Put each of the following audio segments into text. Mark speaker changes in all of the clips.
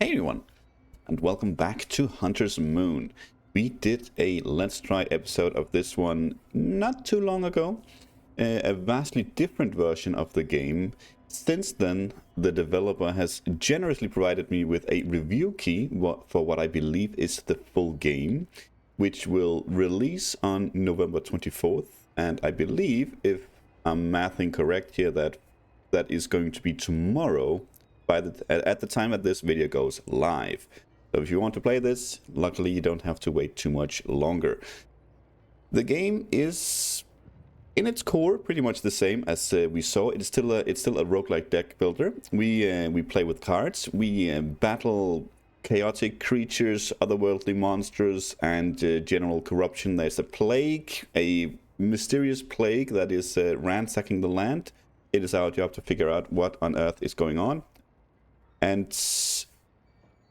Speaker 1: Hey everyone, and welcome back to Hunter's Moon. We did a Let's Try episode of this one not too long ago, a vastly different version of the game. Since then, the developer has generously provided me with a review key for what I believe is the full game, which will release on November 24th, and I believe, if I'm mathing correct here, that is going to be tomorrow at the time that this video goes live. So if you want to play this, luckily you don't have to wait too much longer. The game is, in its core, pretty much the same as we saw. It's still a roguelite deck builder. We play with cards. We battle chaotic creatures, otherworldly monsters, and general corruption. There's a plague, a mysterious plague that is ransacking the land. It is our job to figure out what on earth is going on. And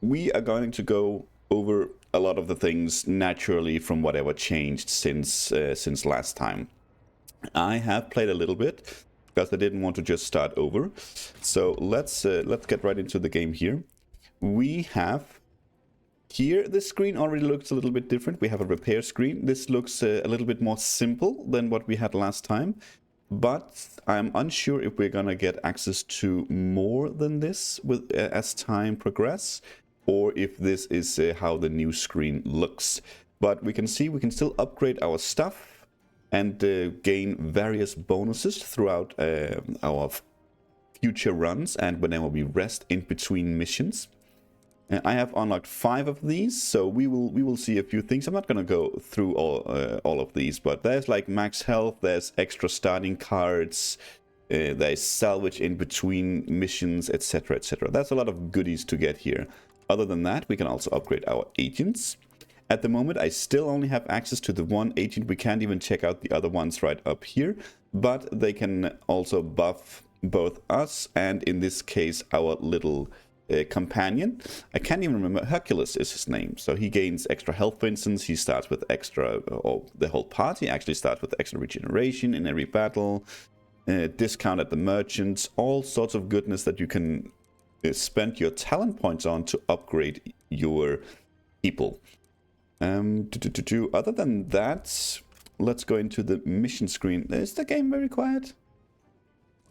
Speaker 1: we are going to go over a lot of the things naturally from whatever changed since last time. I have played a little bit because I didn't want to just start over. So let's get right into the game here. We have here, the screen already looks a little bit different. We have a repair screen. This looks a little bit more simple than what we had last time. But I'm unsure if we're gonna get access to more than this as time progresses, or if this is how the new screen looks. But we can see we can still upgrade our stuff and gain various bonuses throughout our future runs and whenever we rest in between missions. I have unlocked 5 of these, so we will see a few things. I'm not gonna go through all of these, but there's like max health, there's extra starting cards, there's salvage in between missions, etc., etc. That's a lot of goodies to get here. Other than that, we can also upgrade our agents. At the moment, I still only have access to the one agent. We can't even check out the other ones right up here, but they can also buff both us and, in this case, our little companion. I can't even remember. Hercules is his name. So he gains extra health, for instance. He starts with extra, or the whole party actually starts with extra regeneration in every battle, discount at the merchants, all sorts of goodness that you can spend your talent points on to upgrade your people. Other than that, let's go into the mission screen. Is the game very quiet?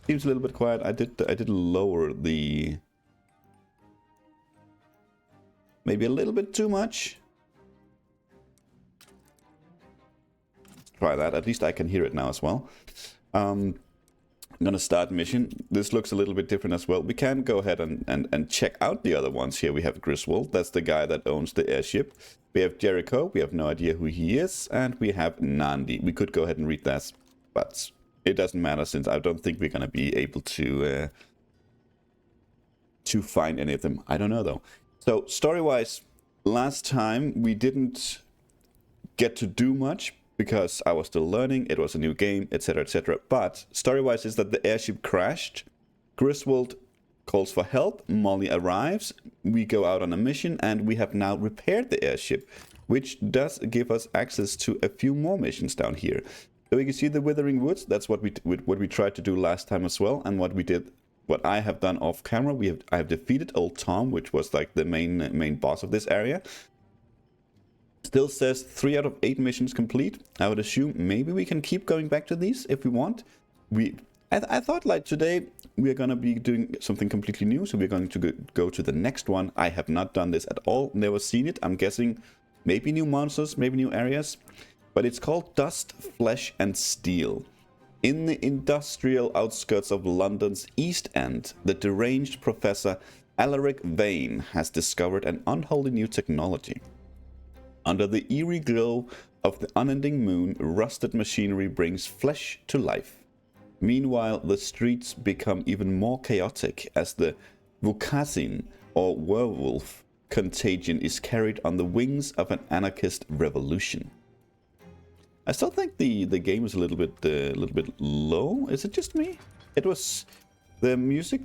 Speaker 1: Seems a little bit quiet. I did lower the... maybe a little bit too much. Let's try that. At least I can hear it now as well. I'm gonna start mission. This looks a little bit different as well. We can go ahead and check out the other ones here. We have Griswold. That's the guy that owns the airship. We have Jericho. We have no idea who he is. And we have Nandi. We could go ahead and read that, but it doesn't matter since I don't think we're gonna be able to find any of them. I don't know though. So story-wise, last time we didn't get to do much because I was still learning, it was a new game, etc., etc. But story-wise is that the airship crashed, Griswold calls for help, Molly arrives, we go out on a mission, and we have now repaired the airship, which does give us access to a few more missions down here. So we can see the Withering Woods. That's what we tried to do last time as well, and what I have done off camera. I have defeated Old Tom, which was like the main boss of this area. Still says 3 out of 8 missions complete. I would assume maybe we can keep going back to these if we want. I thought like today we are gonna be doing something completely new, so we're going to go to the next one. I have not done this at all, never seen it. I'm guessing maybe new monsters, maybe new areas, but it's called Dust, Flesh and Steel. In the industrial outskirts of London's East End, the deranged Professor Alaric Vane has discovered an unholy new technology. Under the eerie glow of the unending moon, rusted machinery brings flesh to life. Meanwhile, the streets become even more chaotic as the Vukasin, or werewolf, contagion is carried on the wings of an anarchist revolution. I still think the game is a little bit low. Is it just me? It was the music.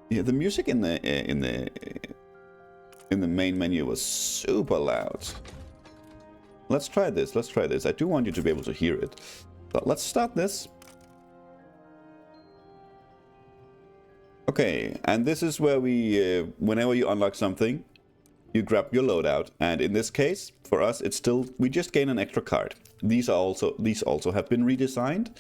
Speaker 1: Yeah, the music in the main menu was super loud. Let's try this. Let's try this. I do want you to be able to hear it. But let's start this. Okay, and this is where we, whenever you unlock something, you grab your loadout, and in this case, for us, it's still, we just gain an extra card. These also have been redesigned.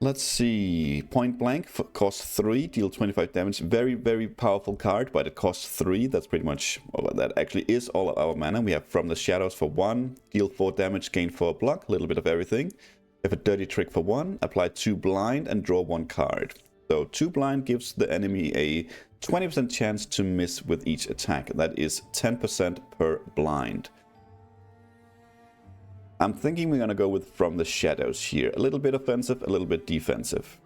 Speaker 1: Let's see, Point Blank costs 3, deal 25 damage. Very, very powerful card, but it costs 3. That's pretty much, well, that actually is all of our mana. We have From the Shadows for 1, deal 4 damage, gain 4 block, a little bit of everything. We have a Dirty Trick for 1, apply 2 blind, and draw 1 card. So 2 blind gives the enemy a 20% chance to miss with each attack. That is 10% per blind. I'm thinking we're gonna go with From the Shadows here. A little bit offensive, a little bit defensive.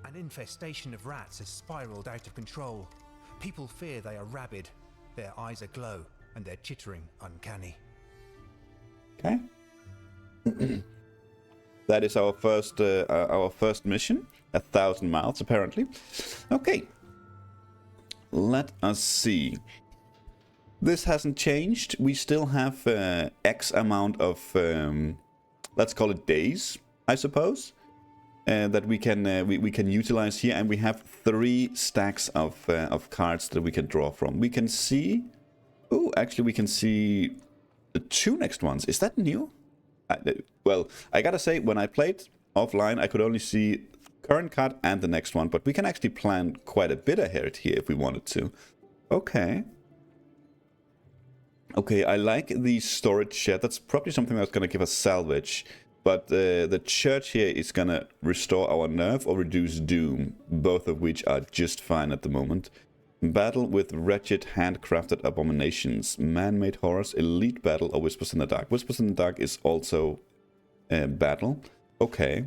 Speaker 2: An infestation of rats has spiraled out of control. People fear they are rabid. Their eyes aglow and their chittering uncanny.
Speaker 1: Okay. That is our first mission. 1,000 mouths, apparently. Okay. Let us see. This hasn't changed. We still have X amount of, let's call it days, I suppose, that we can utilize here, and we have 3 stacks of cards that we can draw from. We can see. Oh, actually, we can see the 2 next ones. Is that new? Well, I gotta say, when I played offline, I could only see current card and the next one, but we can actually plan quite a bit ahead here if we wanted to. Okay. Okay, I like the storage shed. That's probably something that's gonna give us salvage. But the church here is gonna restore our nerve or reduce doom, both of which are just fine at the moment. Battle with wretched handcrafted abominations, man-made horrors, elite battle, or Whispers in the Dark. Whispers in the Dark is also battle. Okay.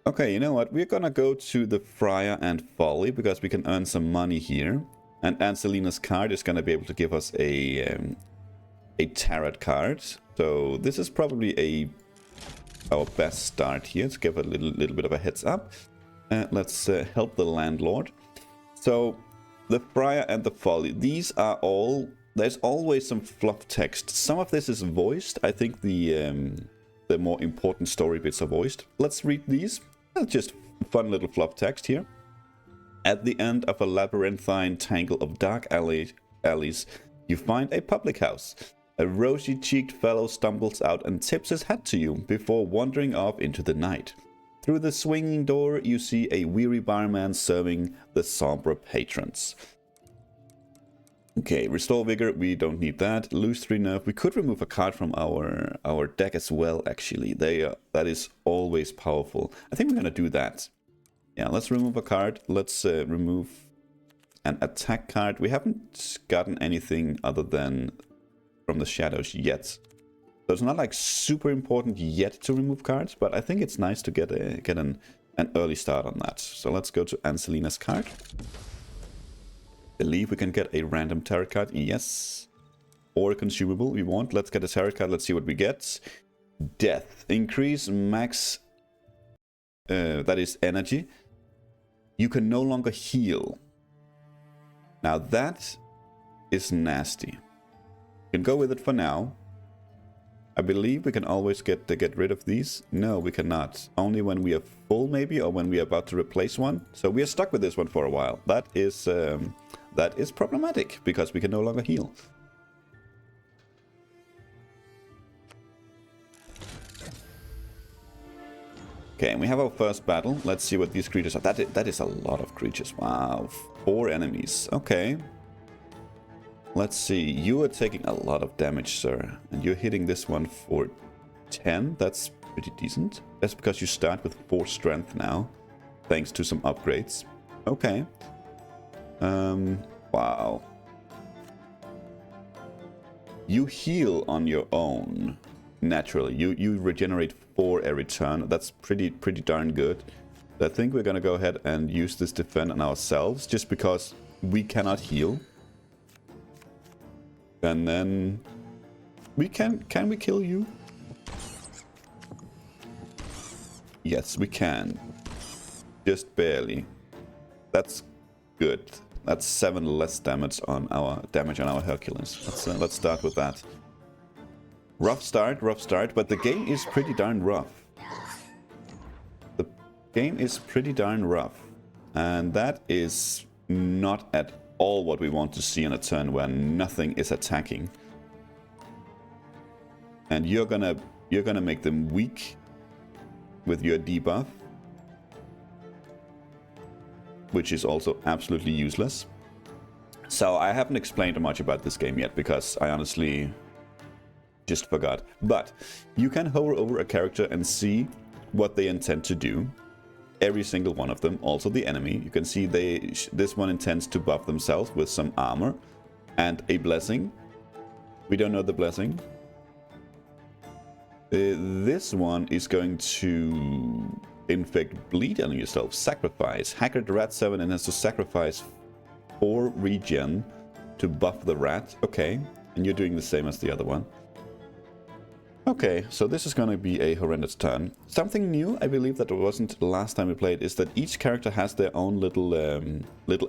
Speaker 1: Okay, you know what? We're gonna go to the Friar and Folly because we can earn some money here. And Anselina's card is gonna be able to give us a tarot card. So this is probably our best start here to give a little bit of a heads up. Let's help the landlord. So the Friar and the Folly, these are all, there's always some fluff text. Some of this is voiced. I think the more important story bits are voiced. Let's read these. Just fun little fluff text here. At the end of a labyrinthine tangle of dark alleys, you find a public house. A rosy-cheeked fellow stumbles out and tips his hat to you before wandering off into the night. Through the swinging door, you see a weary barman serving the somber patrons. Okay, restore vigor, we don't need that. Lose 3 nerve, we could remove a card from our deck as well, actually. That is always powerful. I think we're gonna do that. Yeah, let's remove a card. Let's remove an attack card. We haven't gotten anything other than From the Shadows yet. So it's not like super important yet to remove cards, but I think it's nice to get an early start on that. So let's go to Anselina's card. Believe we can get a random tarot card. Yes. Or a consumable we want. Let's get a tarot card. Let's see what we get. Death. Increase max, that is energy. You can no longer heal. Now that is nasty. You can go with it for now. I believe we can always get rid of these. No, we cannot. Only when we are full, maybe, or when we are about to replace one. So we are stuck with this one for a while. That is problematic because we can no longer heal. Okay, and we have our first battle. Let's see what these creatures are. That is a lot of creatures. Wow, 4 enemies. Okay. Let's see. You are taking a lot of damage, sir. And you're hitting this one for 10. That's pretty decent. That's because you start with 4 strength now. Thanks to some upgrades. Okay. Wow. You heal on your own. Naturally. You regenerate 4 every turn. That's pretty darn good. I think we're gonna go ahead and use this defend on ourselves. Just because we cannot heal. And then we can we kill you? Yes, we can. Just barely. That's good. That's 7 less damage on our Hercules. Let's start with that. Rough start, but the game is pretty darn rough. game is pretty darn rough. And that is not at all what we want to see on a turn where nothing is attacking. And you're gonna make them weak with your debuff, which is also absolutely useless. So I haven't explained much about this game yet because I honestly just forgot. But you can hover over a character and see what they intend to do. Every single one of them, also the enemy. You can see this one intends to buff themselves with some armor and a blessing. We don't know the blessing. This one is going to inflict bleed on yourself. Sacrifice. Hacker the rat 7 and has to sacrifice 4 regen to buff the rat. Okay, and you're doing the same as the other one. Okay, so this is going to be a horrendous turn. Something new, I believe that wasn't the last time we played, is that each character has their own little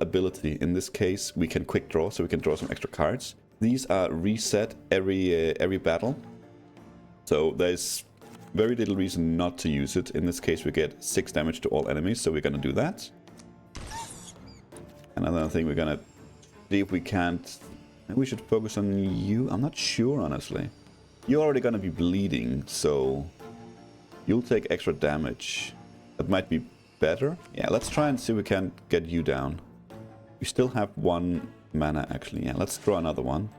Speaker 1: ability. In this case, we can quick draw, so we can draw some extra cards. These are reset every battle. So there's very little reason not to use it. In this case, we get 6 damage to all enemies, so we're going to do that. Another thing, we're going to see if we can't... Maybe we should focus on you. I'm not sure, honestly. You're already going to be bleeding, so you'll take extra damage. That might be better. Yeah, let's try and see if we can get you down. We still have 1 mana, actually. Yeah, let's draw another one.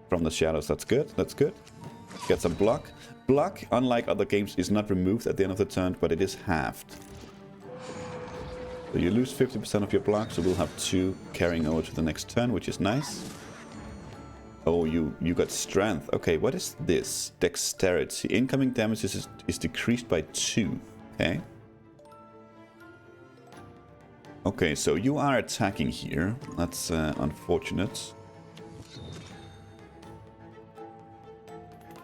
Speaker 1: From the shadows, that's good. That's good. Get some block. Block, unlike other games, is not removed at the end of the turn, but it is halved. So you lose 50% of your block, so we'll have 2 carrying over to the next turn, which is nice. Oh, you got strength. Okay, what is this? Dexterity. Incoming damage is decreased by 2. Okay. Okay, so you are attacking here. That's unfortunate.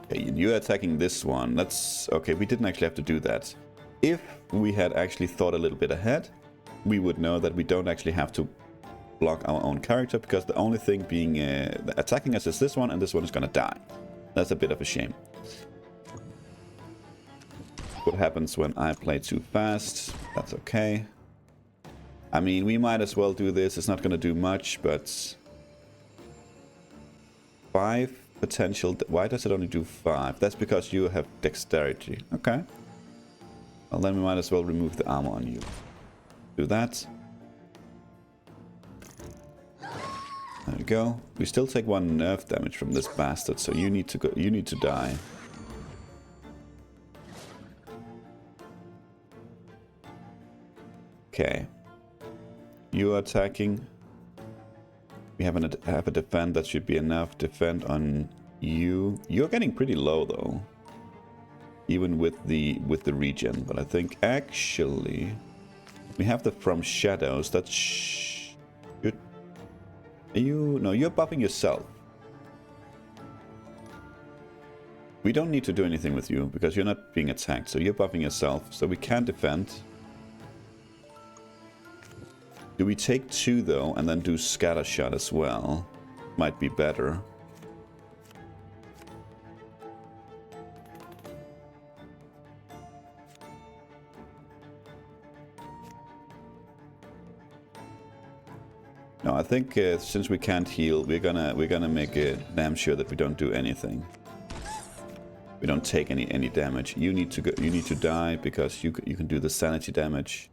Speaker 1: Okay, you're attacking this one. That's... Okay, we didn't actually have to do that. If we had actually thought a little bit ahead, we would know that we don't actually have to block our own character, because the only thing being attacking us is this one, and this one is gonna die. That's a bit of a shame. What happens when I play too fast? That's okay. I mean, we might as well do this. It's not gonna do much, but 5 potential. Why does it only do 5? That's because you have dexterity. Okay. Well, then we might as well remove the armor on you. Do that. There we go. We still take 1 nerf damage from this bastard, so you need to go. You need to die. Okay. You are attacking. We have a defend. That should be enough. Defend on you. You're getting pretty low though, even with the regen. But I think actually we have the from shadows. That's no, you're buffing yourself. We don't need to do anything with you because you're not being attacked, so you're buffing yourself. So we can defend. Do we take 2 though and then do scatter shot as well? Might be better. No, I think since we can't heal, we're gonna make it damn sure that we don't do anything. We don't take any damage. You need to go. You need to die because you can do the sanity damage.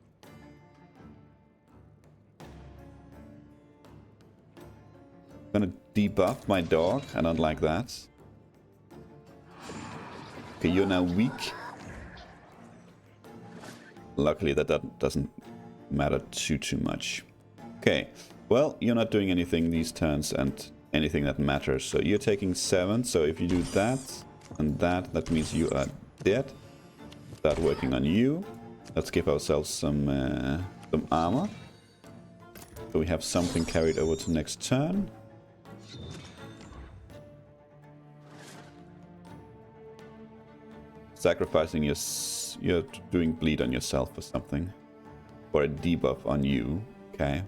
Speaker 1: I'm gonna debuff my dog. I don't like that. Okay, you're now weak. Luckily, that doesn't matter too much. Okay. Well, you're not doing anything these turns and anything that matters. So you're taking 7. So if you do that and that means you are dead. Start working on you. Let's give ourselves some armor. So we have something carried over to next turn. Sacrificing you're doing bleed on yourself or something. Or a debuff on you. Okay.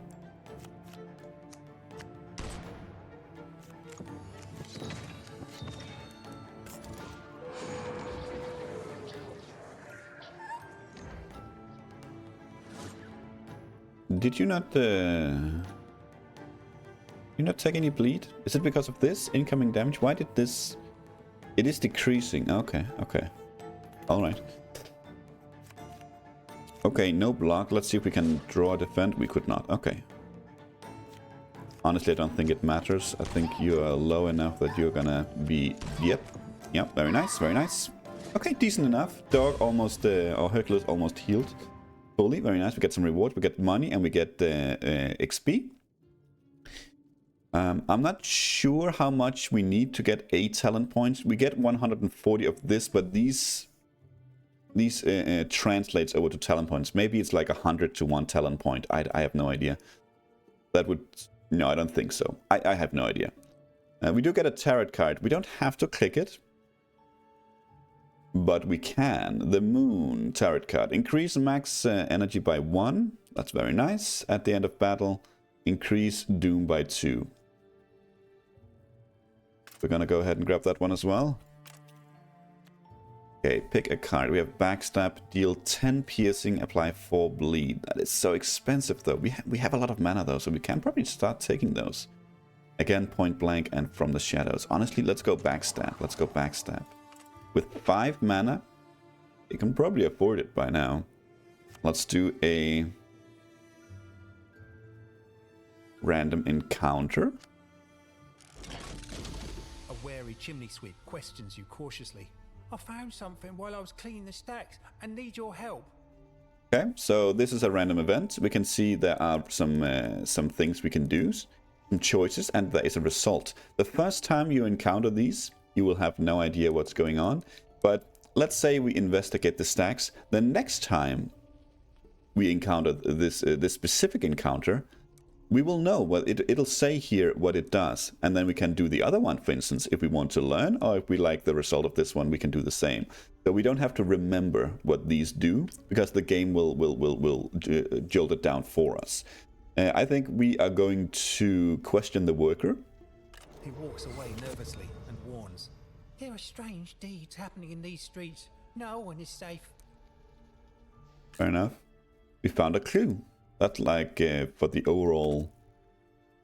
Speaker 1: Did you not... you not take any bleed? Is it because of this incoming damage? Why did this... It is decreasing. Okay, okay. Alright. Okay, no block. Let's see if we can draw a defend. We could not. Okay. Honestly, I don't think it matters. I think you are low enough that you're gonna be... Yep. Yep, very nice, very nice. Okay, decent enough. Dog almost... or Hercules almost healed. Fully, very nice. We get some reward. We get money and we get XP. I'm not sure how much we need to get 8 talent points. We get 140 of this, but these translates over to talent points. Maybe it's like 100 to 1 talent point. I have no idea. That would... No, I don't think so. I have no idea. We do get a tarot card. We don't have to click it. But we can. The Moon tarot card. Increase max energy by 1. That's very nice. At the end of battle, increase doom by 2. We're gonna go ahead and grab that one as well. Okay, pick a card. We have Backstab, deal 10 piercing, apply 4 bleed. That is so expensive though. We have a lot of mana though, so we can probably start taking those. Again, point blank and from the shadows. Honestly, let's go Backstab. Let's go Backstab. With 5 mana, you can probably afford it by now. Let's do a random encounter.
Speaker 2: A wary chimney sweep questions you cautiously. I found something while I was cleaning the stacks and need your help.
Speaker 1: Okay, so this is a random event. We can see there are some things we can do, some choices, and there is a result. The first time you encounter these, you will have no idea what's going on. But let's say we investigate the stacks. The next time we encounter this specific encounter, we will know what it'll say here what it does, and then we can do the other one, for instance, if we want to learn, or if we like the result of this one, we can do the same. So we don't have to remember what these do, because the game will jolt it down for us. I think we are going to question the worker.
Speaker 2: He walks away nervously and warns. There are strange deeds happening in these streets. No one is safe.
Speaker 1: Fair enough. We found a clue. That's like for the overall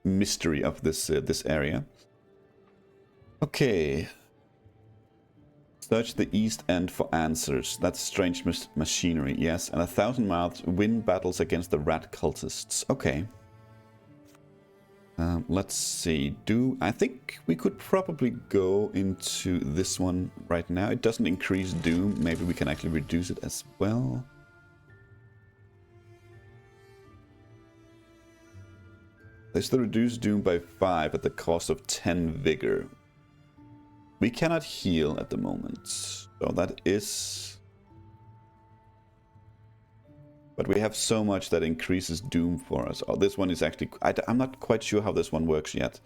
Speaker 1: mystery of this area. Okay. Search the east end for answers. That's strange machinery, yes. And 1,000 mouths win battles against the rat cultists. Okay. Let's see. I think we could probably go into this one right now. It doesn't increase doom. Maybe we can actually reduce it as well. There's the reduced doom by 5 at the cost of 10 vigor. We cannot heal at the moment, so that is... But we have so much that increases doom for us. Oh, this one is actually... I'm not quite sure how this one works yet.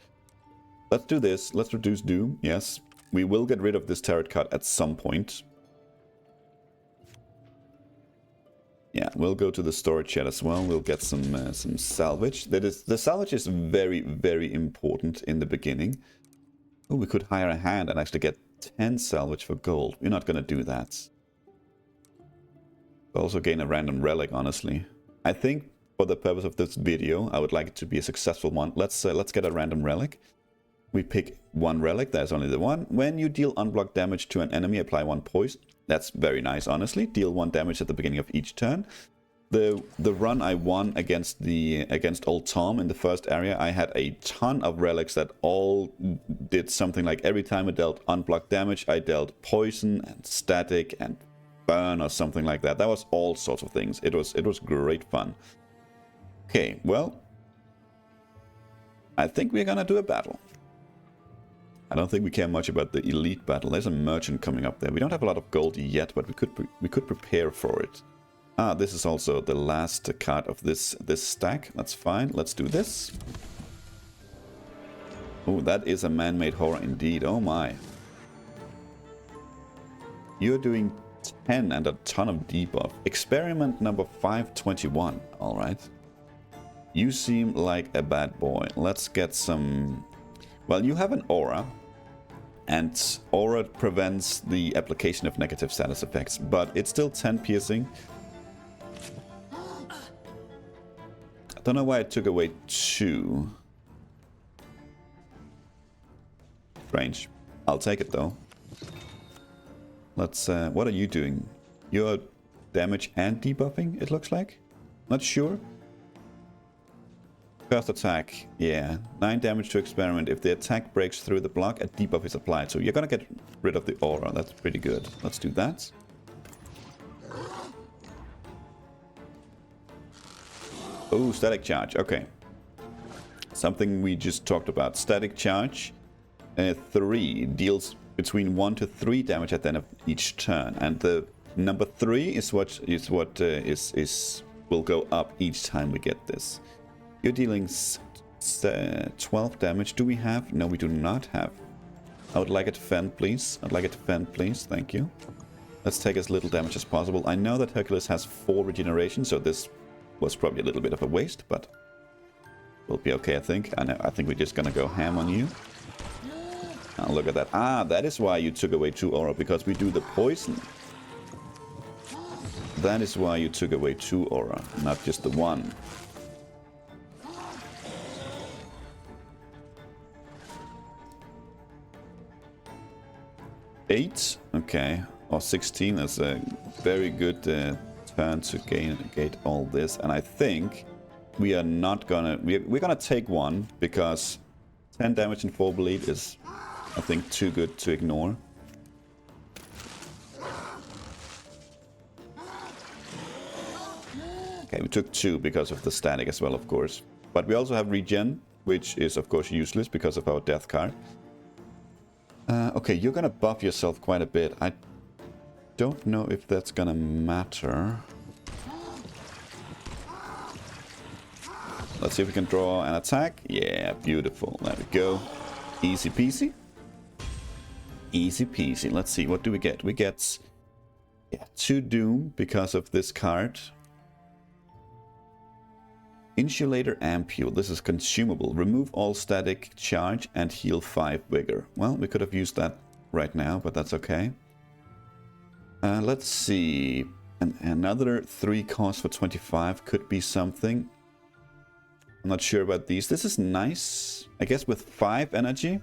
Speaker 1: Let's do this. Let's reduce doom, yes. We will get rid of this tarot card at some point. Yeah, we'll go to the storage shed as well. We'll get some salvage. The salvage is very, very important in the beginning. Oh, we could hire a hand and actually get 10 salvage for gold. We're not going to do that. We'll also gain a random relic, honestly. I think for the purpose of this video, I would like it to be a successful one. Let's get a random relic. We pick one relic. There's only the one. When you deal unblocked damage to an enemy, apply 1 poison. That's very nice, honestly. Deal 1 damage at the beginning of each turn. The run I won against Old Tom in the first area, I had a ton of relics that all did something like every time I dealt unblocked damage, I dealt poison and static and burn or something like that. That was all sorts of things. It was great fun. Okay, well, I think we're gonna do a battle. I don't think we care much about the elite battle. There's a merchant coming up there. We don't have a lot of gold yet, but we could prepare for it. Ah, this is also the last card of this stack. That's fine. Let's do this. Oh, that is a man-made horror indeed. Oh my. You're doing 10 and a ton of debuff. Experiment number 521. All right. You seem like a bad boy. Let's get some... Well, you have an aura, and aura prevents the application of negative status effects, but it's still 10 piercing. Don't know why I took away 2. Strange. I'll take it though. Let's, what are you doing? You're damage and debuffing, it looks like? Not sure. First attack, yeah. 9 damage to experiment. If the attack breaks through the block, a debuff is applied. So you're gonna get rid of the aura. That's pretty good. Let's do that. Oh, static charge. Okay. Something we just talked about. Static charge. 3 deals between 1 to 3 damage at the end of each turn. And the number 3 is what will go up each time we get this. You're dealing 12 damage. Do we have? No, we do not have. I would like a defend, please. I'd like a defend, please. Thank you. Let's take as little damage as possible. I know that Hercules has 4 regeneration, so this was probably a little bit of a waste, but we'll be okay, I think. I think we're just gonna go ham on you. Oh, look at that. Ah, that is why you took away 2 aura, because we do the poison. That is why you took away 2 aura, not just the 1. Eight, okay, or 16. That's a very good turn to gate all this, and I think we are not gonna. We're gonna take 1 because 10 damage and 4 bleed is, I think, too good to ignore. Okay, we took 2 because of the static as well, of course. But we also have regen, which is of course useless because of our death card. Okay, you're gonna buff yourself quite a bit. I don't know if that's gonna matter. Let's see if we can draw an attack. Yeah, beautiful. There we go. Easy peasy. Easy peasy. Let's see, what do we get? We get 2 doom because of this card. Insulator Ampule. This is consumable. Remove all static charge and heal 5 vigor. Well, we could have used that right now, but that's okay. Let's see. Another 3 cost for 25 could be something. I'm not sure about these. This is nice. I guess with 5 energy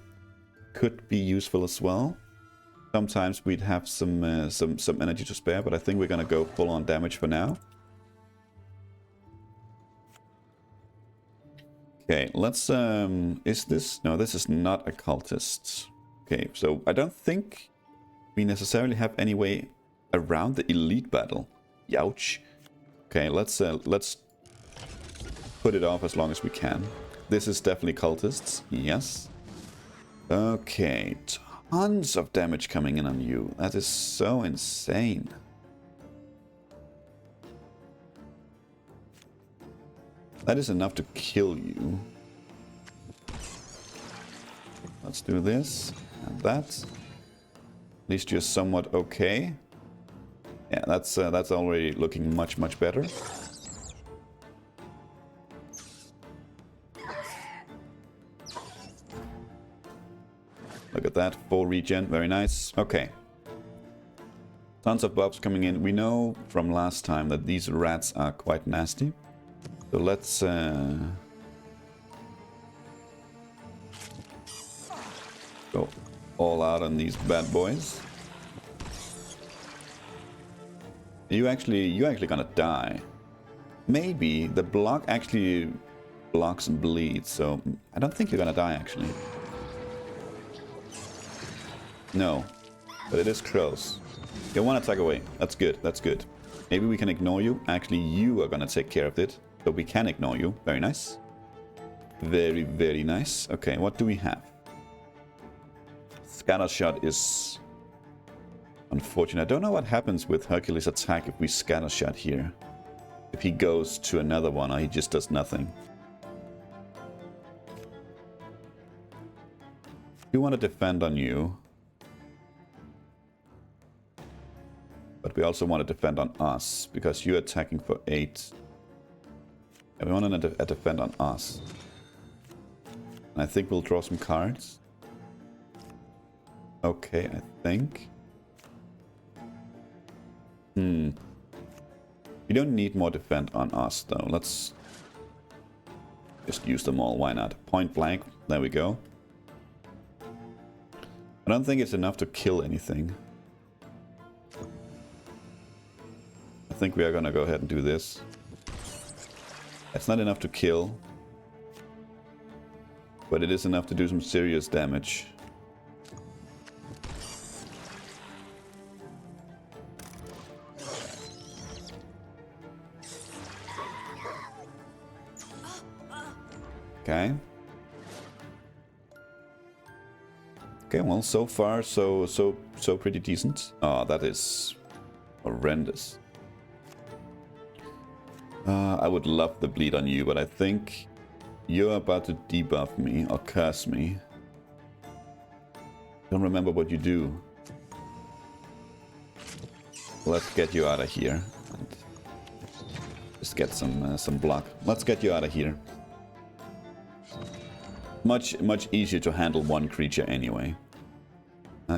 Speaker 1: could be useful as well. Sometimes we'd have some energy to spare, but I think we're gonna go full on damage for now. Okay, let's, is this? No, this is not a cultist. Okay, so I don't think we necessarily have any way around the elite battle. Youch. Okay, let's put it off as long as we can. This is definitely cultists, yes. Okay, tons of damage coming in on you. That is so insane. That is enough to kill you. Let's do this and that. At least you're somewhat okay. Yeah, that's already looking much better. Look at that, 4 regen, very nice. Okay. Tons of buffs coming in. We know from last time that these rats are quite nasty. So let's go all out on these bad boys. You actually gonna die. Maybe the block actually blocks and bleeds, so I don't think you're gonna die actually. No, but it is close. Get 1 attack away. That's good. That's good. Maybe we can ignore you. Actually, you are gonna take care of it. So we can ignore you. Very nice. Very, very nice. Okay, what do we have? Scatter shot is unfortunate. I don't know what happens with Hercules' attack if we scatter shot here. If he goes to another one or he just does nothing. We want to defend on you. But we also want to defend on us because you're attacking for 8. And we want to defend on us. And I think we'll draw some cards. Okay, I think. We don't need more defend on us though. Let's Just use them all, why not? Point blank, there we go. I don't think it's enough to kill anything. I think we are gonna go ahead and do this. It's not enough to kill, but it is enough to do some serious damage. Okay. Okay, well, so far, so pretty decent. Oh, that is horrendous. I would love the bleed on you, but I think you're about to debuff me or curse me. Don't remember what you do. Let's get you out of here. And just get some block. Let's get you out of here. Much easier to handle one creature anyway.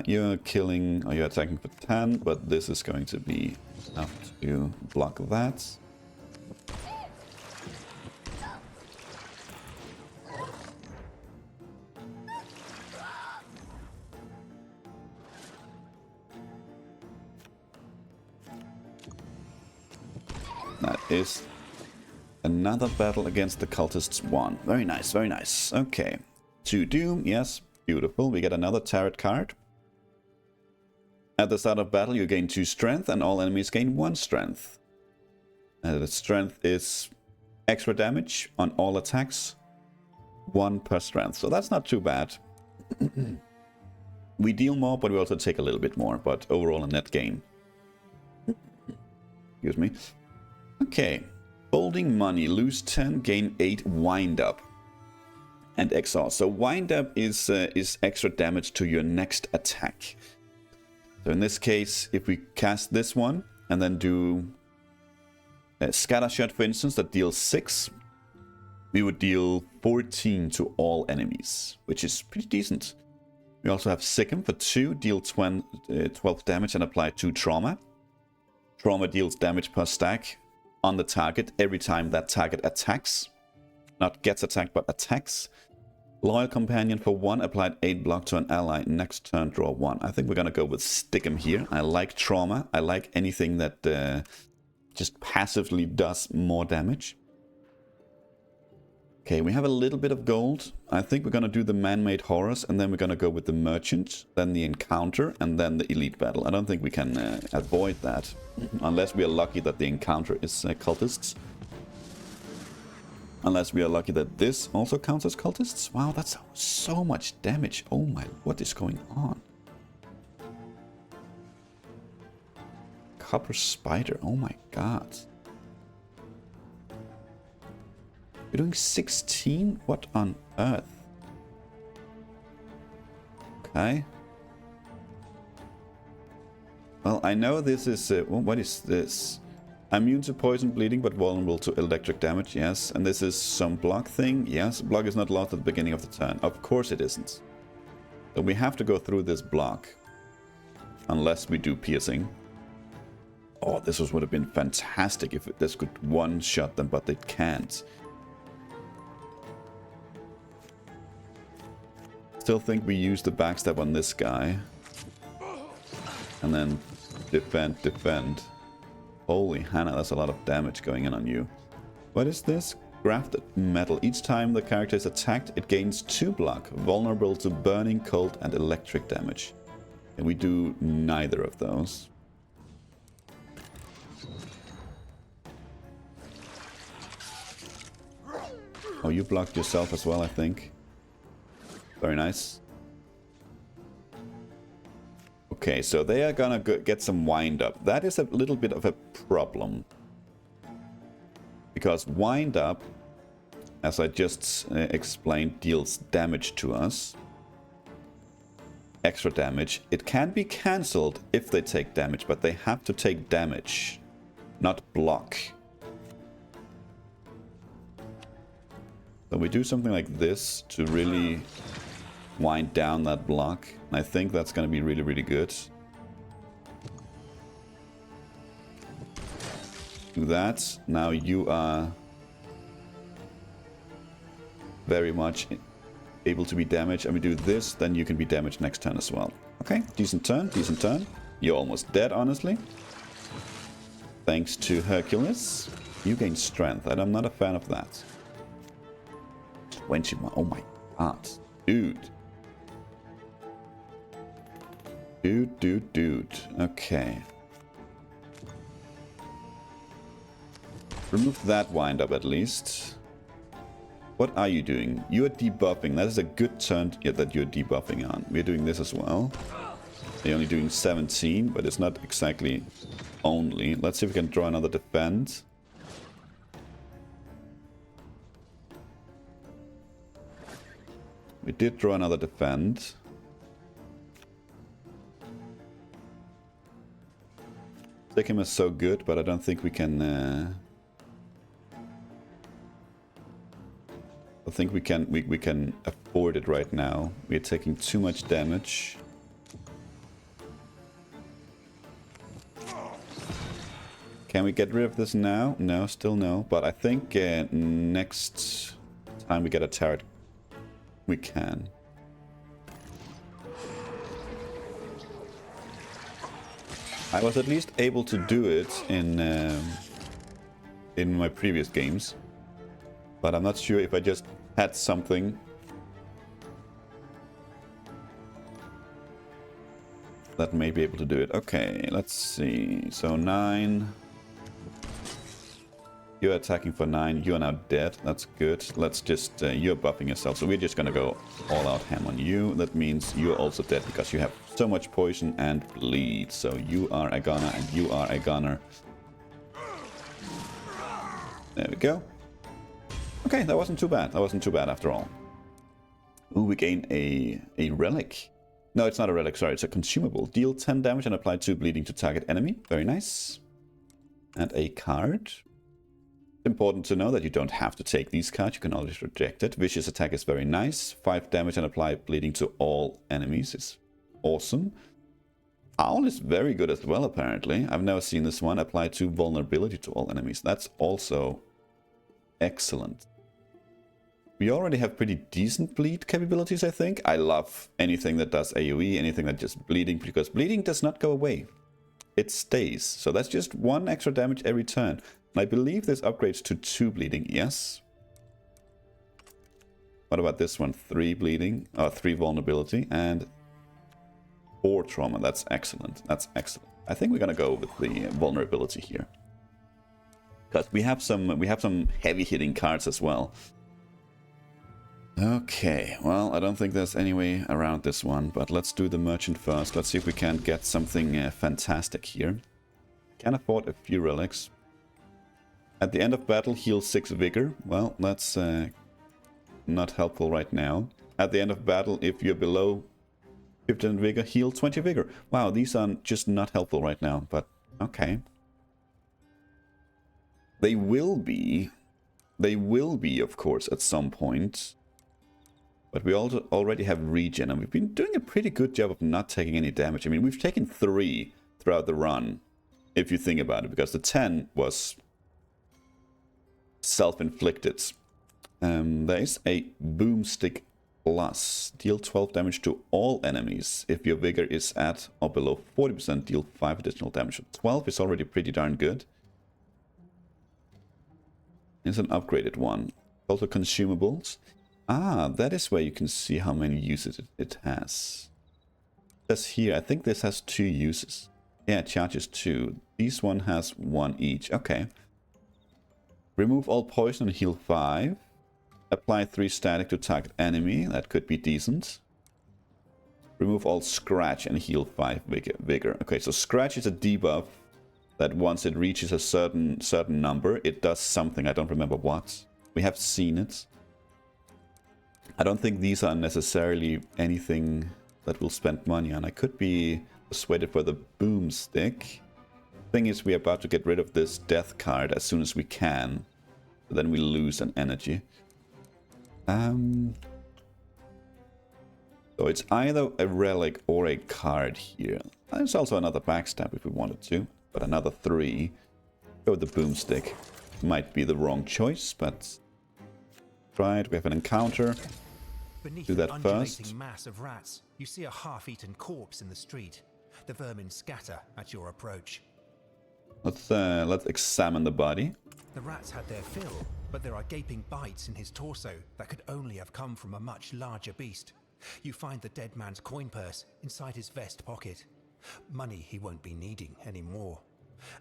Speaker 1: You're killing, or you're attacking for 10, but this is going to be enough to block that. That is another battle against the cultists won. Very nice, very nice. Okay. 2 doom, yes, beautiful. We get another tarot card. At the start of battle, you gain 2 strength, and all enemies gain 1 strength. The strength is extra damage on all attacks, 1 per strength. So that's not too bad. We deal more, but we also take a little bit more. But overall, a net gain. Excuse me. Okay. Holding money, lose 10, gain 8, wind up, and exhaust. So wind up is extra damage to your next attack. So in this case, if we cast this one and then do a scatter shot, for instance, that deals 6, we would deal 14 to all enemies, which is pretty decent. We also have Sicken for 2, deal 12 damage and apply 2 trauma. Trauma deals damage per stack on the target every time that target attacks. Not gets attacked, but attacks. Loyal Companion for 1, applied 8 block to an ally. Next turn, draw 1. I think we're gonna go with Stickem here. I like trauma. I like anything that just passively does more damage. Okay, we have a little bit of gold. I think we're gonna do the man-made horrors, and then we're gonna go with the merchant, then the encounter, and then the elite battle. I don't think we can avoid that, unless we are lucky that the encounter is cultists. Unless we are lucky that this also counts as cultists. Wow, that's so much damage. Oh my, what is going on? Copper spider, oh my god. You're doing 16? What on earth? Okay. Well, I know this is... what is this? Immune to poison, bleeding, but vulnerable to electric damage, yes. And this is some block thing, yes. Block is not lost at the beginning of the turn. Of course it isn't. So we have to go through this block. Unless we do piercing. Oh, this would have been fantastic if this could one-shot them, but it can't. Still think we use the backstab on this guy. And then defend. Holy Hannah, that's a lot of damage going in on you. What is this? Grafted metal. Each time the character is attacked, it gains 2 block, vulnerable to burning, cold, and electric damage. And we do neither of those. Oh, you blocked yourself as well, I think. Very nice. Okay, so they are gonna get some wind up. That is a little bit of a problem. Because wind up, as I just explained, deals damage to us. Extra damage. It can be cancelled if they take damage, but they have to take damage, not block. So we do something like this to really wind down that block. And I think that's going to be really, really good. Do that. Now you are very much able to be damaged. And we do this, then you can be damaged next turn as well. Okay, decent turn, decent turn. You're almost dead, honestly. Thanks to Hercules. You gain strength, and I'm not a fan of that. 21, oh my god. Dude. Dude. Okay. Remove that wind up at least. What are you doing? You are debuffing. That is a good turn that you're debuffing on. We're doing this as well. They're only doing 17, but it's not exactly only. Let's see if we can draw another defend. We did draw another defend. Second is so good, but I don't think we can... I think we can afford it right now. We're taking too much damage. Can we get rid of this now? No, still no. But I think next time we get a turret, we can. I was at least able to do it in my previous games. But I'm not sure if I just had something that may be able to do it. Okay, let's see. So 9. You're attacking for 9. You are now dead. That's good. Let's just... you're buffing yourself. So we're just going to go all out ham on you. That means you're also dead because you have so much poison and bleed. So you are a gunner and you are a gunner. There we go. Okay, that wasn't too bad. That wasn't too bad after all. Ooh, we gain a relic. No, it's not a relic. Sorry, it's a consumable. Deal 10 damage and apply 2 bleeding to target enemy. Very nice. And a card. Important to know that you don't have to take these cards. You can always reject it. Vicious attack is very nice. 5 damage and apply bleeding to all enemies. It's awesome. Owl is very good as well, apparently. I've never seen this one. Apply 2 vulnerability to all enemies. That's also excellent. We already have pretty decent bleed capabilities, I think. I love anything that does AoE, anything that just bleeding, because bleeding does not go away. It stays. So that's just 1 extra damage every turn. And I believe this upgrades to 2 bleeding, yes. What about this one? 3 bleeding, 3 vulnerability, and 4 trauma. That's excellent. That's excellent. I think we're gonna go with the vulnerability here. Because we have some heavy hitting cards as well. Okay, well, I don't think there's any way around this one, but let's do the merchant first. Let's see if we can get something fantastic here. Can afford a few relics. At the end of battle, heal 6 vigor. Well, that's not helpful right now. At the end of battle, if you're below 15 vigor, heal 20 vigor. Wow, these are just not helpful right now, but okay. They will be, of course, at some point. But we also already have regen, and we've been doing a pretty good job of not taking any damage. I mean, we've taken 3 throughout the run, if you think about it, because the 10 was self-inflicted. There is a boomstick plus. Deal 12 damage to all enemies. If your vigor is at or below 40%, deal 5 additional damage. 12 is already pretty darn good. It's an upgraded one. Also consumables. Ah, that is where you can see how many uses it has. That's here. I think this has 2 uses. Yeah, it charges 2. This one has 1 each. Okay. Remove all poison and heal 5. Apply 3 static to target enemy. That could be decent. Remove all scratch and heal 5 vigor. Okay, so scratch is a debuff that once it reaches a certain number, it does something. I don't remember what. We have seen it. I don't think these are necessarily anything that we'll spend money on. I could be persuaded for the boomstick. Thing is, we're about to get rid of this death card as soon as we can. But then we lose an energy. So it's either a relic or a card here. There's also another backstab if we wanted to. But another 3. Go with the boomstick. Might be the wrong choice, but Right, we have an encounter.
Speaker 2: Beneath
Speaker 1: Do
Speaker 2: an
Speaker 1: that
Speaker 2: undulating
Speaker 1: first.
Speaker 2: mass of rats, you see a half-eaten corpse in the street. The vermin scatter at your approach.
Speaker 1: Let's examine the body.
Speaker 2: The rats had their fill, but there are gaping bites in his torso that could only have come from a much larger beast. You find the dead man's coin purse inside his vest pocket. Money he won't be needing anymore.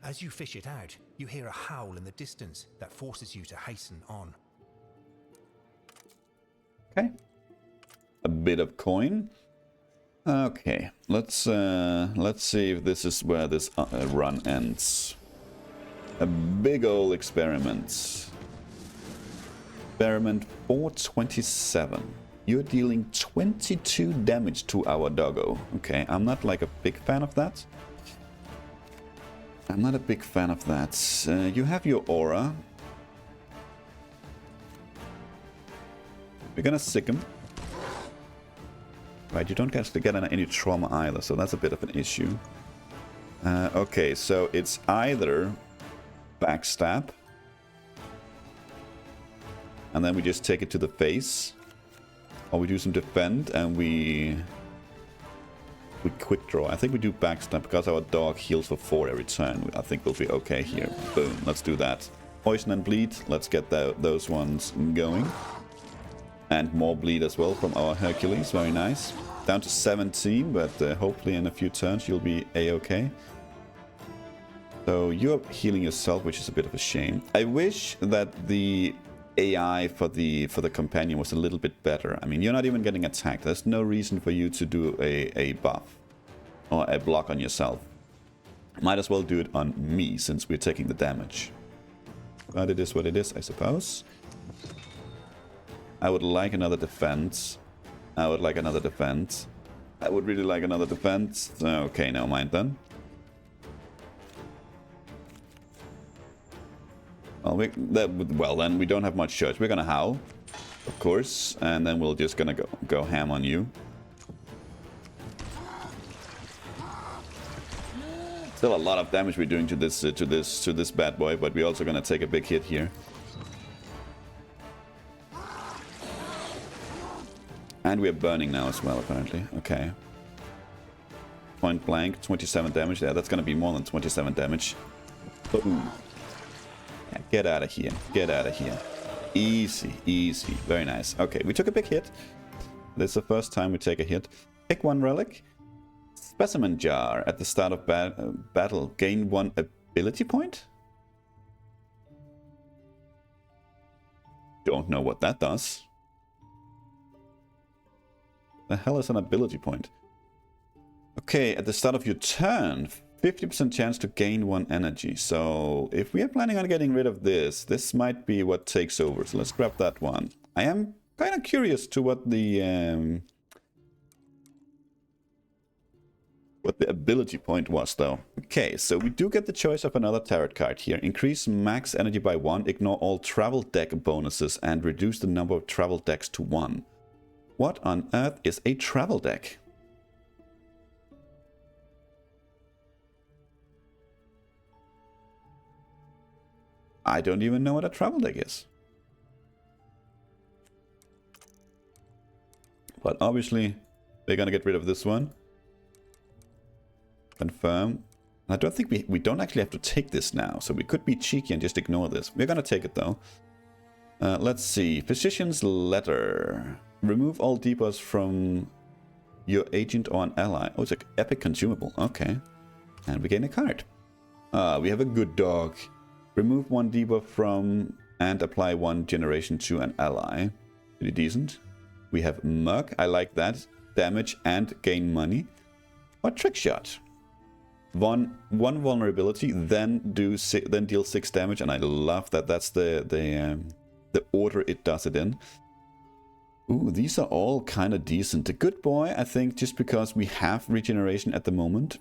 Speaker 2: As you fish it out, you hear a howl in the distance that forces you to hasten on.
Speaker 1: Okay. A bit of coin. Okay, let's see if this is where this run ends. A big ol' experiment. Experiment 427. You're dealing 22 damage to our doggo. Okay, I'm not like a big fan of that. I'm not a big fan of that. You have your aura. We're gonna sick him. Right, you don't actually get any trauma either, so that's a bit of an issue. Okay, so it's either backstab, and then we just take it to the face, or we do some defend and we quick draw. I think we do backstab because our dog heals for 4 every turn. I think we'll be okay here. Boom, let's do that. Poison and bleed, let's get those ones going. And more bleed as well from our Hercules, very nice. Down to 17, but hopefully in a few turns you'll be a-okay. So you're healing yourself, which is a bit of a shame. I wish that the AI for the companion was a little bit better. I mean, you're not even getting attacked. There's no reason for you to do a buff or a block on yourself. Might as well do it on me, since we're taking the damage. But it is what it is, I suppose. I would like another defense. I would like another defense. I would really like another defense. Okay, never mind then. Well, then we don't have much choice. We're gonna howl, of course, and then we're just gonna go ham on you. Still a lot of damage we're doing to this bad boy, but we're also gonna take a big hit here. And we're burning now as well, apparently. Okay. Point blank, 27 damage there. That's gonna be more than 27 damage. Boom. Yeah, get out of here. Get out of here. Easy, easy. Very nice. Okay, we took a big hit. This is the first time we take a hit. Pick one relic. Specimen jar. At the start of battle, gain 1 ability point? Don't know what that does. The hell is an ability point? Okay, at the start of your turn, 50% chance to gain 1 energy. So if we are planning on getting rid of this might be what takes over. So let's grab that one. I am kind of curious to what the ability point was, though. Okay, so we do get the choice of another tarot card here. Increase max energy by 1, ignore all travel deck bonuses, and reduce the number of travel decks to 1. What on earth is a travel deck? I don't even know what a travel deck is. But obviously, they're gonna get rid of this one. Confirm. I don't think we don't actually have to take this now, so we could be cheeky and just ignore this. We're gonna take it though. Let's see. Physician's letter. Remove all debuffs from your agent or an ally. Oh, it's an epic consumable. Okay. And we gain a card. We have a good dog. Remove 1 debuff from and apply 1 generation to an ally. Pretty decent. We have Mug. I like that. Damage and gain money. Or trick shot. One vulnerability, then deal 6 damage, and I love that. That's the order it does it in. Ooh, these are all kind of decent. The good boy, I think, just because we have regeneration at the moment,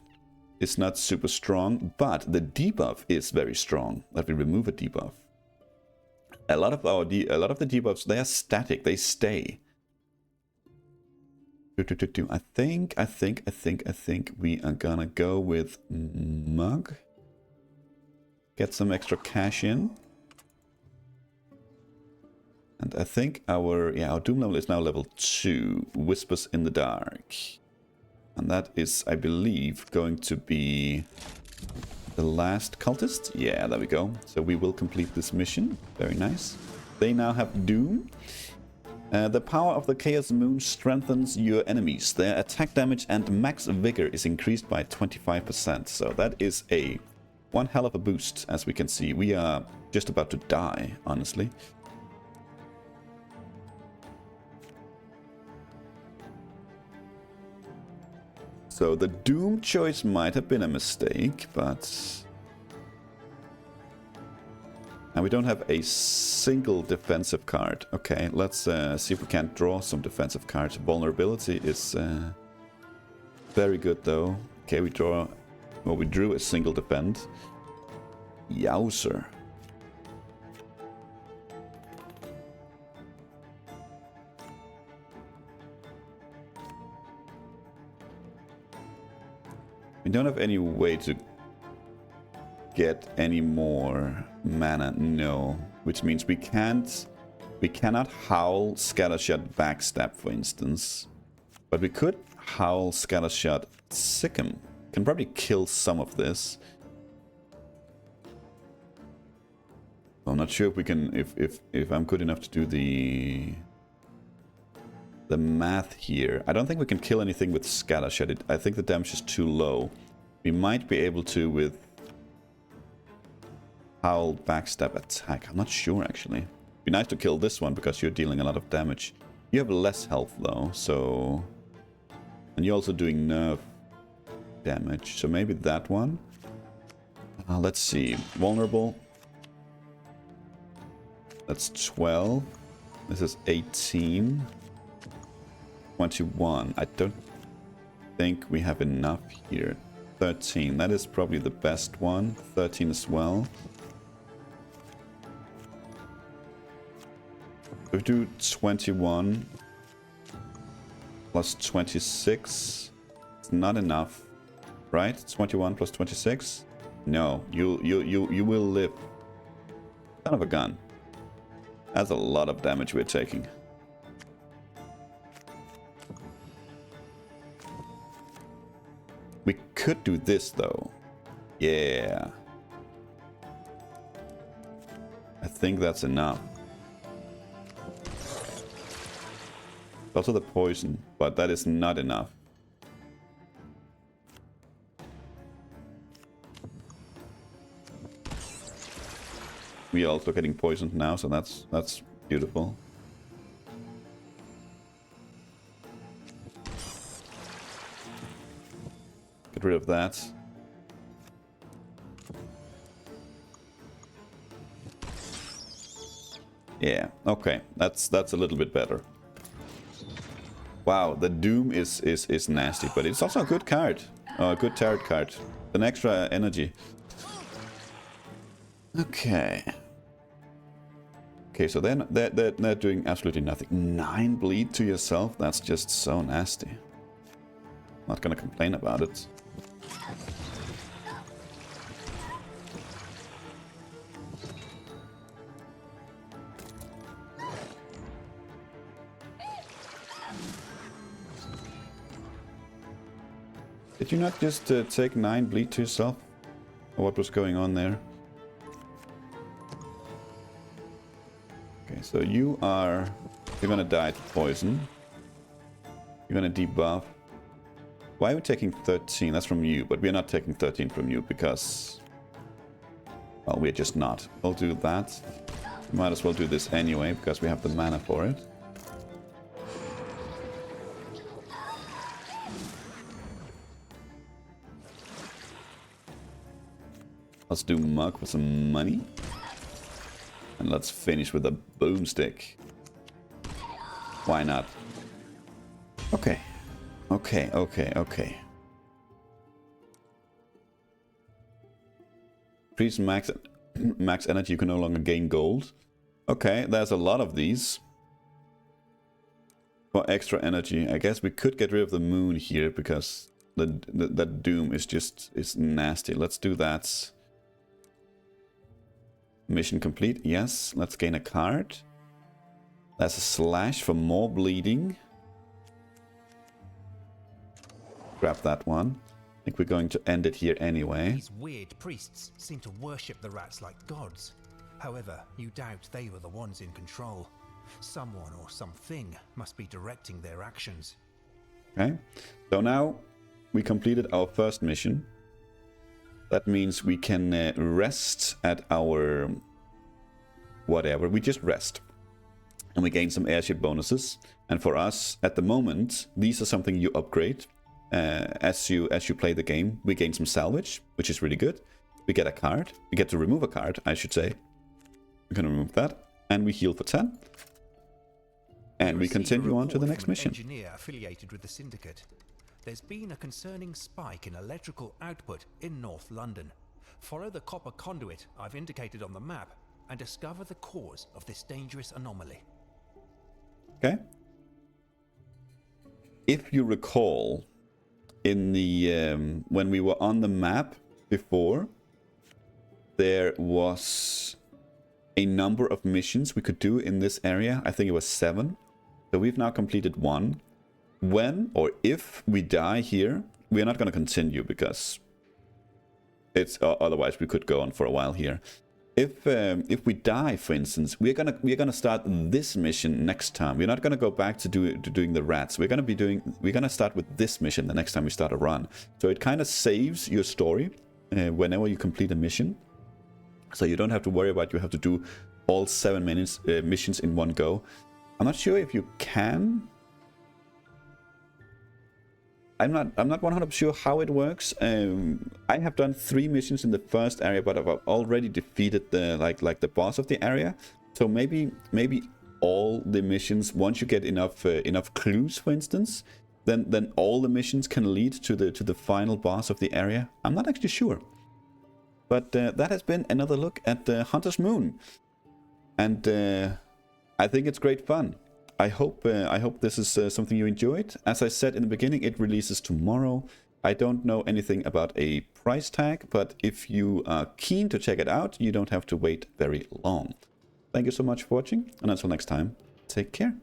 Speaker 1: is not super strong, but the debuff is very strong. That we remove a debuff. A lot of the debuffs, they are static. They stay. I think we are gonna go with Mug. Get some extra cash in. And And I think our Doom level is now level 2. Whispers in the Dark. And that is, I believe, going to be the last cultist. Yeah, there we go. So we will complete this mission. Very nice. They now have Doom. The power of the Chaos Moon strengthens your enemies. Their attack damage and max vigor is increased by 25%. So that is one hell of a boost, as we can see. We are just about to die, honestly. So the Doom choice might have been a mistake, but... And we don't have a single defensive card. Okay, let's see if we can't draw some defensive cards. Vulnerability is very good, though. Okay, we drew a single defend. Yowzer. We don't have any way to get any more mana, no. Which means we cannot Howl, Scattershot, Backstab, for instance. But we could Howl, Scattershot, Sick'em. Can probably kill some of this. I'm not sure if we can, if I'm good enough to do the math here. I don't think we can kill anything with Scattershot. I think the damage is too low. We might be able to with Howl, Backstab, Attack. I'm not sure, actually. Be nice to kill this one because you're dealing a lot of damage. You have less health, though, so... And you're also doing nerve damage, so maybe that one. Let's see. Vulnerable. That's 12. This is 18. 21. I don't think we have enough here. 13. That is probably the best one. 13 as well. If we do 21 plus 26, it's not enough, right? 21 plus 26? No, you will live. Son of a gun. That's a lot of damage we're taking. We could do this, though. Yeah. I think that's enough. Also the poison, but that is not enough. We are also getting poisoned now, so that's beautiful. Get rid of that. Yeah, okay, that's a little bit better. Wow, the Doom is nasty, but it's also a good card. A good tarot card. An extra energy. Okay. Okay, so they're doing absolutely nothing. 9 bleed to yourself? That's just so nasty. Not gonna complain about it. Did you not just take 9 bleed to yourself? Or what was going on there? Okay, so you're gonna die to poison. You're gonna debuff. Why are we taking 13? That's from you, but we're not taking 13 from you because... Well, we're just not. We'll do that. Might as well do this anyway, because we have the mana for it. Let's do Mug for some money. And let's finish with a boomstick. Why not? Okay. Okay. Increase max energy, you can no longer gain gold. Okay, there's a lot of these. For extra energy, I guess we could get rid of the moon here because that Doom is nasty. Let's do that. Mission complete. Yes, let's gain a card. That's a slash for more bleeding. Grab that one. I think we're going to end it here anyway.
Speaker 2: These weird priests seem to worship the rats like gods. However, you doubt they were the ones in control. Someone or something must be directing their actions.
Speaker 1: Okay, so now we completed our first mission. That means we can rest at our whatever. We just rest. And we gain some airship bonuses. And for us, at the moment, these are something you upgrade as you play the game. We gain some salvage, which is really good. We get a card. We get to remove a card, I should say. We're going to remove that. And we heal for 10. And we continue on to the next mission.
Speaker 2: Engineer affiliated with the syndicate. There's been a concerning spike in electrical output in North London. Follow the copper conduit I've indicated on the map and discover the cause of this dangerous anomaly.
Speaker 1: Okay. If you recall, in the when we were on the map before, there was a number of missions we could do in this area. I think it was 7. So we've now completed 1. When or if we die here, we're not going to continue because it's otherwise we could go on for a while here. If we die, for instance, we're gonna start this mission next time. We're not gonna go back to doing the rats. We're gonna start with this mission the next time we start a run. So it kind of saves your story whenever you complete a mission. So you don't have to worry about you have to do all 7 missions in one go. I'm not sure if you can. I'm not 100% sure how it works. I have done 3 missions in the first area, but I've already defeated the like the boss of the area. So maybe all the missions, once you get enough clues, for instance, then all the missions can lead to the final boss of the area. I'm not actually sure. But that has been another look at Hunter's Moon, and I think it's great fun. I hope this is something you enjoyed. As I said in the beginning, it releases tomorrow. I don't know anything about a price tag, but if you are keen to check it out, you don't have to wait very long. Thank you so much for watching, and until next time, take care.